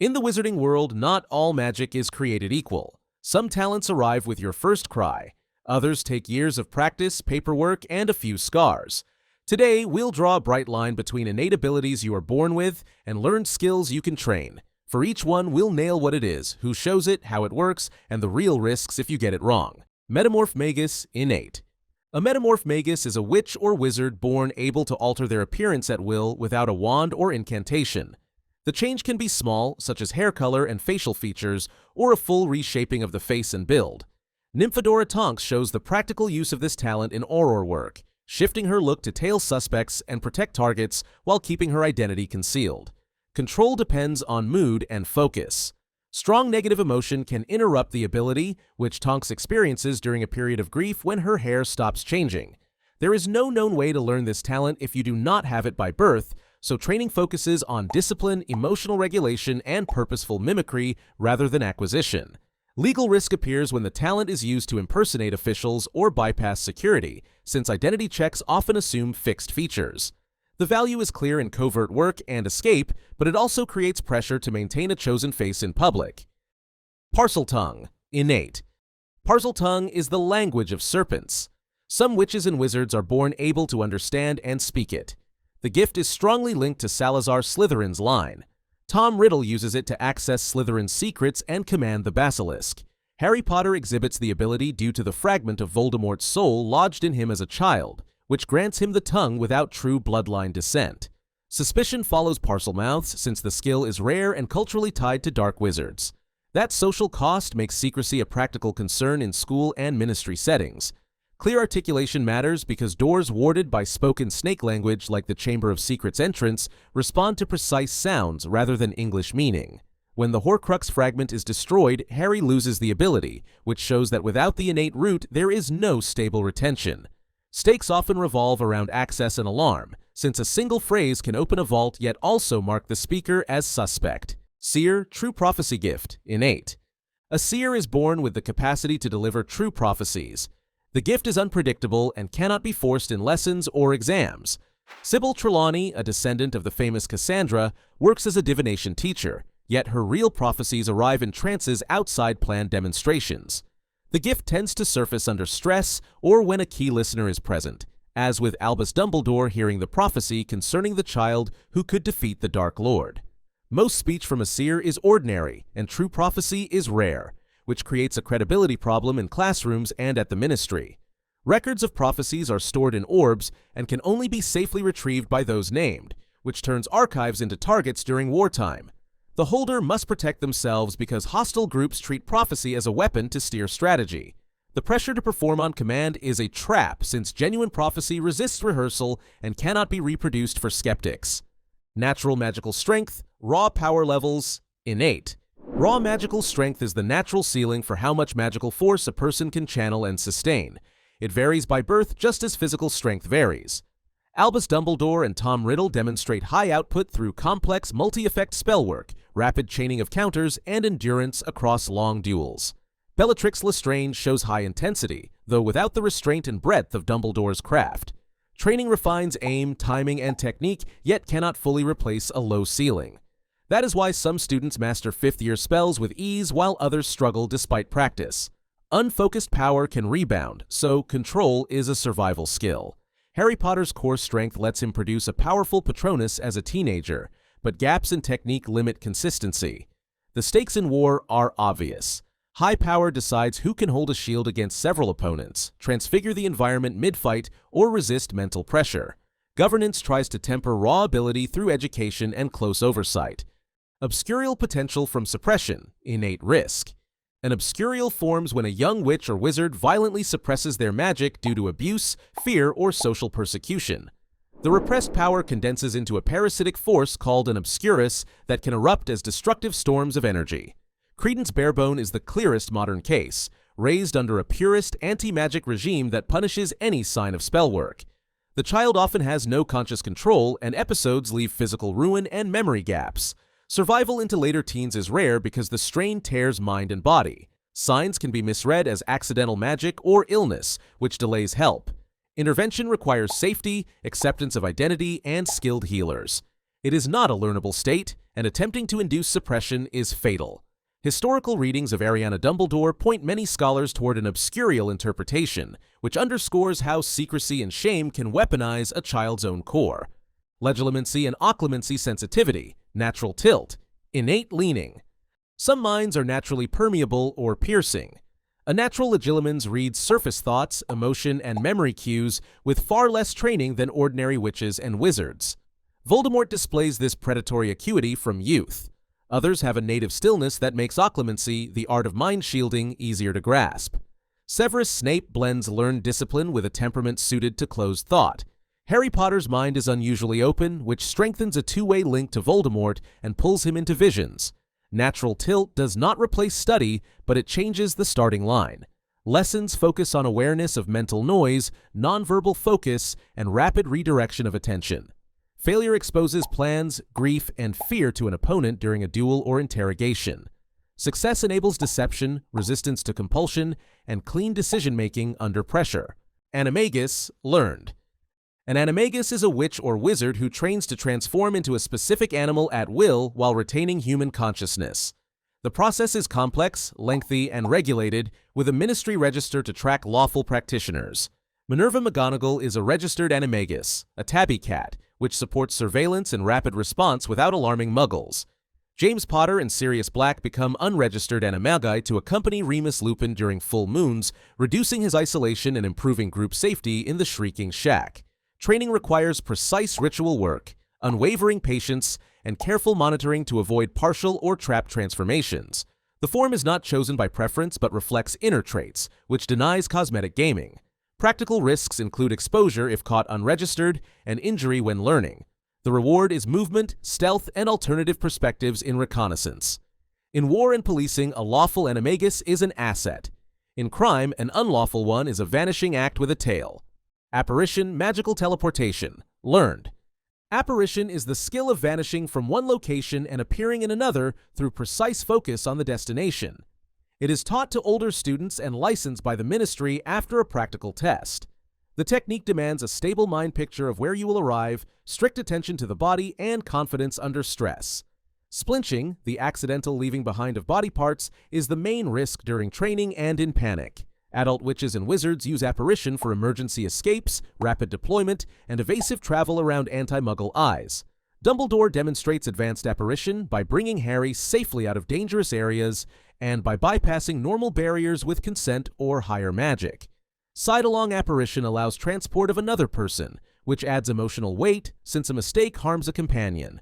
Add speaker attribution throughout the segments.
Speaker 1: In the wizarding world, not all magic is created equal. Some talents arrive with your first cry. Others take years of practice, paperwork, and a few scars. Today, we'll draw a bright line between innate abilities you are born with and learned skills you can train. For each one, we'll nail what it is, who shows it, how it works, and the real risks if you get it wrong. Metamorphmagus, innate. A Metamorphmagus is a witch or wizard born able to alter their appearance at will without a wand or incantation. The change can be small, such as hair color and facial features, or a full reshaping of the face and build. Parseltongue shows the practical use of this talent in Auror work, shifting her look to tail suspects and protect targets while keeping her identity concealed. Control depends on mood and focus. Strong negative emotion can interrupt the ability, which Tonks experiences during a period of grief when her hair stops changing. There is no known way to learn this talent if you do not have it by birth, so training focuses on discipline, emotional regulation, and purposeful mimicry rather than acquisition. Legal risk appears when the talent is used to impersonate officials or bypass security, since identity checks often assume fixed features. The value is clear in covert work and escape, but it also creates pressure to maintain a chosen face in public. Parseltongue, innate. Parseltongue is the language of serpents. Some witches and wizards are born able to understand and speak it. The gift is strongly linked to Salazar Slytherin's line. Tom Riddle uses it to access Slytherin's secrets and command the basilisk. Harry Potter exhibits the ability due to the fragment of Voldemort's soul lodged in him as a child, which grants him the tongue without true bloodline descent. Suspicion follows Parselmouths since the skill is rare and culturally tied to dark wizards. That social cost makes secrecy a practical concern in school and ministry settings. Clear articulation matters because doors warded by spoken snake language like the Chamber of Secrets entrance respond to precise sounds rather than English meaning. When the Horcrux fragment is destroyed, Harry loses the ability, which shows that without the innate root, there is no stable retention. Stakes often revolve around access and alarm, since a single phrase can open a vault yet also mark the speaker as suspect. Seer, true prophecy gift, innate. A seer is born with the capacity to deliver true prophecies. The gift is unpredictable and cannot be forced in lessons or exams. Sybil Trelawney, a descendant of the famous Cassandra, works as a divination teacher, yet her real prophecies arrive in trances outside planned demonstrations. The gift tends to surface under stress or when a key listener is present, as with Albus Dumbledore hearing the prophecy concerning the child who could defeat the Dark Lord. Most speech from a seer is ordinary, and true prophecy is rare, which creates a credibility problem in classrooms and at the ministry. Records of prophecies are stored in orbs and can only be safely retrieved by those named, which turns archives into targets during wartime. The holder must protect themselves because hostile groups treat prophecy as a weapon to steer strategy. The pressure to perform on command is a trap since genuine prophecy resists rehearsal and cannot be reproduced for skeptics. Natural magical strength, raw power levels, innate. Raw magical strength is the natural ceiling for how much magical force a person can channel and sustain. It varies by birth just as physical strength varies. Albus Dumbledore and Tom Riddle demonstrate high output through complex multi-effect spellwork, rapid chaining of counters, and endurance across long duels. Bellatrix Lestrange shows high intensity, though without the restraint and breadth of Dumbledore's craft. Training refines aim, timing, and technique, yet cannot fully replace a low ceiling. That is why some students master fifth-year spells with ease while others struggle despite practice. Unfocused power can rebound, so control is a survival skill. Harry Potter's core strength lets him produce a powerful Patronus as a teenager, but gaps in technique limit consistency. The stakes in war are obvious. High power decides who can hold a shield against several opponents, transfigure the environment mid-fight, or resist mental pressure. Governance tries to temper raw ability through education and close oversight. Obscurial potential from suppression, innate risk. An obscurial forms when a young witch or wizard violently suppresses their magic due to abuse, fear, or social persecution. The repressed power condenses into a parasitic force called an obscurus that can erupt as destructive storms of energy. Credence Barebone is the clearest modern case, raised under a purist anti-magic regime that punishes any sign of spellwork. The child often has no conscious control, and episodes leave physical ruin and memory gaps. Survival into later teens is rare because the strain tears mind and body. Signs can be misread as accidental magic or illness, which delays help. Intervention requires safety, acceptance of identity, and skilled healers. It is not a learnable state, and attempting to induce suppression is fatal. Historical readings of Ariana Dumbledore point many scholars toward an obscurial interpretation, which underscores how secrecy and shame can weaponize a child's own core. Legilimency and occlumency sensitivity, natural tilt, innate leaning. Some minds are naturally permeable or piercing. A natural legilimens reads surface thoughts, emotion, and memory cues with far less training than ordinary witches and wizards. Voldemort displays this predatory acuity from youth. Others have a native stillness that makes occlumency, the art of mind shielding, easier to grasp. Severus Snape blends learned discipline with a temperament suited to closed thought. Harry Potter's mind is unusually open, which strengthens a two-way link to Voldemort and pulls him into visions. Natural tilt does not replace study, but it changes the starting line. Lessons focus on awareness of mental noise, nonverbal focus, and rapid redirection of attention. Failure exposes plans, grief, and fear to an opponent during a duel or interrogation. Success enables deception, resistance to compulsion, and clean decision-making under pressure. Animagus, learned. An animagus is a witch or wizard who trains to transform into a specific animal at will while retaining human consciousness. The process is complex, lengthy, and regulated, with a ministry register to track lawful practitioners. Minerva McGonagall is a registered animagus, a tabby cat, which supports surveillance and rapid response without alarming muggles. James Potter and Sirius Black become unregistered animagi to accompany Remus Lupin during full moons, reducing his isolation and improving group safety in the Shrieking Shack. Training requires precise ritual work, unwavering patience, and careful monitoring to avoid partial or trapped transformations. The form is not chosen by preference but reflects inner traits, which denies cosmetic gaming. Practical risks include exposure if caught unregistered and injury when learning. The reward is movement, stealth, and alternative perspectives in reconnaissance. In war and policing, a lawful animagus is an asset. In crime, an unlawful one is a vanishing act with a tail. Apparition, magical teleportation, learned. Apparition is the skill of vanishing from one location and appearing in another through precise focus on the destination. It is taught to older students and licensed by the ministry after a practical test. The technique demands a stable mind picture of where you will arrive, strict attention to the body, and confidence under stress. Splinching, the accidental leaving behind of body parts, is the main risk during training and in panic. Adult witches and wizards use apparition for emergency escapes, rapid deployment, and evasive travel around anti-muggle eyes. Dumbledore demonstrates advanced apparition by bringing Harry safely out of dangerous areas and by bypassing normal barriers with consent or higher magic. Side-along apparition allows transport of another person, which adds emotional weight since a mistake harms a companion.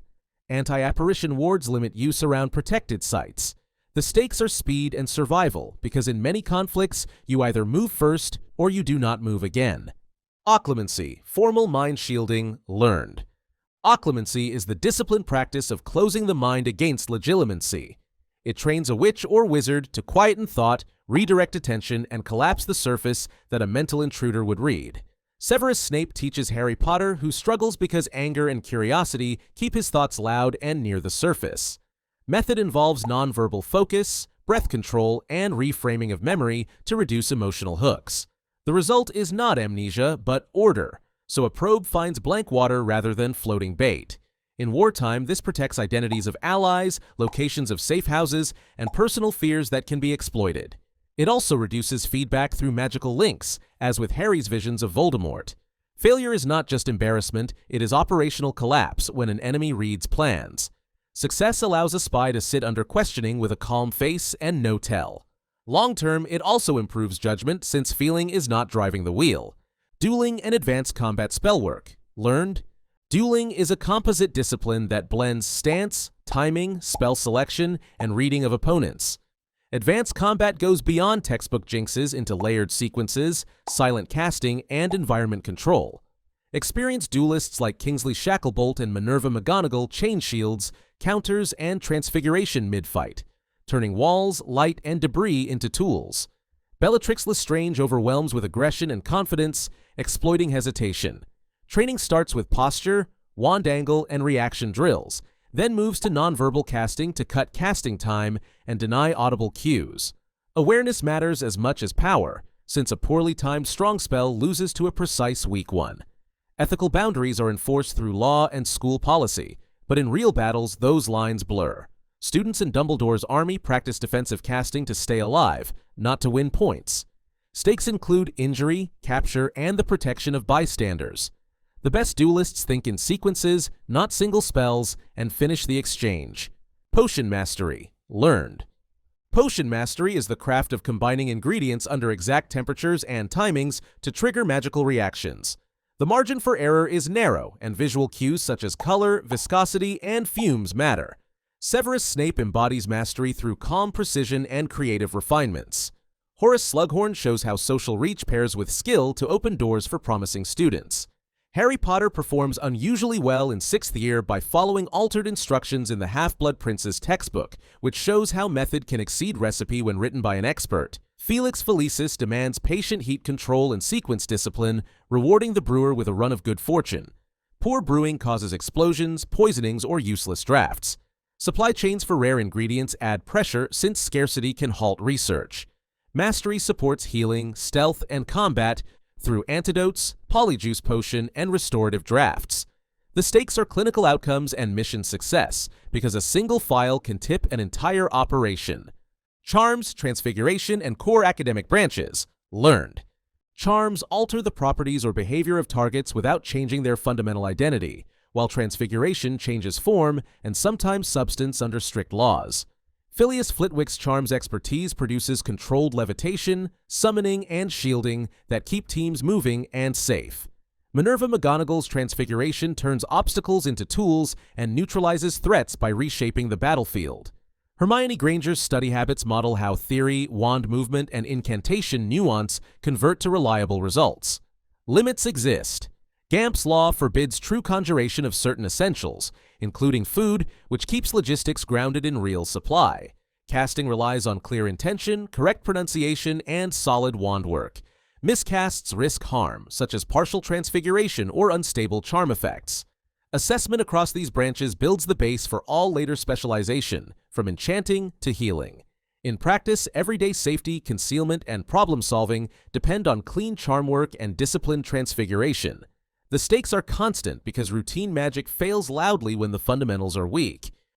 Speaker 1: Anti-apparition wards limit use around protected sites. The stakes are speed and survival because in many conflicts, you either move first or you do not move again. Occlumency, formal mind shielding, learned. Occlumency is the disciplined practice of closing the mind against legilimency. It trains a witch or wizard to quieten thought, redirect attention, and collapse the surface that a mental intruder would read. Severus Snape teaches Harry Potter, who struggles because anger and curiosity keep his thoughts loud and near the surface. Method involves nonverbal focus, breath control, and reframing of memory to reduce emotional hooks. The result is not amnesia, but order, so a probe finds blank water rather than floating bait. In wartime, this protects identities of allies, locations of safe houses, and personal fears that can be exploited. It also reduces feedback through magical links, as with Harry's visions of Voldemort. Failure is not just embarrassment, it is operational collapse when an enemy reads plans. Success allows a spy to sit under questioning with a calm face and no tell. Long-term, it also improves judgment since feeling is not driving the wheel. Dueling and advanced combat spellwork, learned. Dueling is a composite discipline that blends stance, timing, spell selection, and reading of opponents. Advanced combat goes beyond textbook jinxes into layered sequences, silent casting, and environment control. Experienced duelists like Kingsley Shacklebolt and Minerva McGonagall chain shields, counters, and transfiguration mid-fight, turning walls, light, and debris into tools. Bellatrix Lestrange overwhelms with aggression and confidence, exploiting hesitation. Training starts with posture, wand angle, and reaction drills, then moves to nonverbal casting to cut casting time and deny audible cues. Awareness matters as much as power, since a poorly timed strong spell loses to a precise weak one. Ethical boundaries are enforced through law and school policy, but in real battles, those lines blur. Students in Dumbledore's army practice defensive casting to stay alive, not to win points. Stakes include injury, capture, and the protection of bystanders. The best duelists think in sequences, not single spells, and finish the exchange. Potion Mastery. Learned. Potion Mastery is the craft of combining ingredients under exact temperatures and timings to trigger magical reactions. The margin for error is narrow, and visual cues such as color, viscosity, and fumes matter. Severus Snape embodies mastery through calm precision and creative refinements. Horace Slughorn shows how social reach pairs with skill to open doors for promising students. Harry Potter performs unusually well in 6th year by following altered instructions in the Half-Blood Prince's textbook, which shows how method can exceed recipe when written by an expert. Felix Felicis demands patient heat control and sequence discipline, rewarding the brewer with a run of good fortune. Poor brewing causes explosions, poisonings, or useless drafts. Supply chains for rare ingredients add pressure since scarcity can halt research. Mastery supports healing, stealth, and combat through antidotes, polyjuice potion, and restorative drafts. The stakes are clinical outcomes and mission success, because a single file can tip an entire operation. Charms, Transfiguration, and core academic branches. Learned. Charms alter the properties or behavior of targets without changing their fundamental identity, while Transfiguration changes form and sometimes substance under strict laws. Phileas Flitwick's Charms expertise produces controlled levitation, summoning, and shielding that keep teams moving and safe. Minerva McGonagall's Transfiguration turns obstacles into tools and neutralizes threats by reshaping the battlefield. Hermione Granger's study habits model how theory, wand movement, and incantation nuance convert to reliable results. Limits exist. Gamp's law forbids true conjuration of certain essentials, including food, which keeps logistics grounded in real supply. Casting relies on clear intention, correct pronunciation, and solid wand work. Miscasts risk harm, such as partial transfiguration or unstable charm effects. Assessment across these branches builds the base for all later specialization, from enchanting to healing. In practice, everyday safety, concealment, and problem-solving depend on clean charm work and disciplined transfiguration. The stakes are constant because routine magic fails loudly when the fundamentals are weak.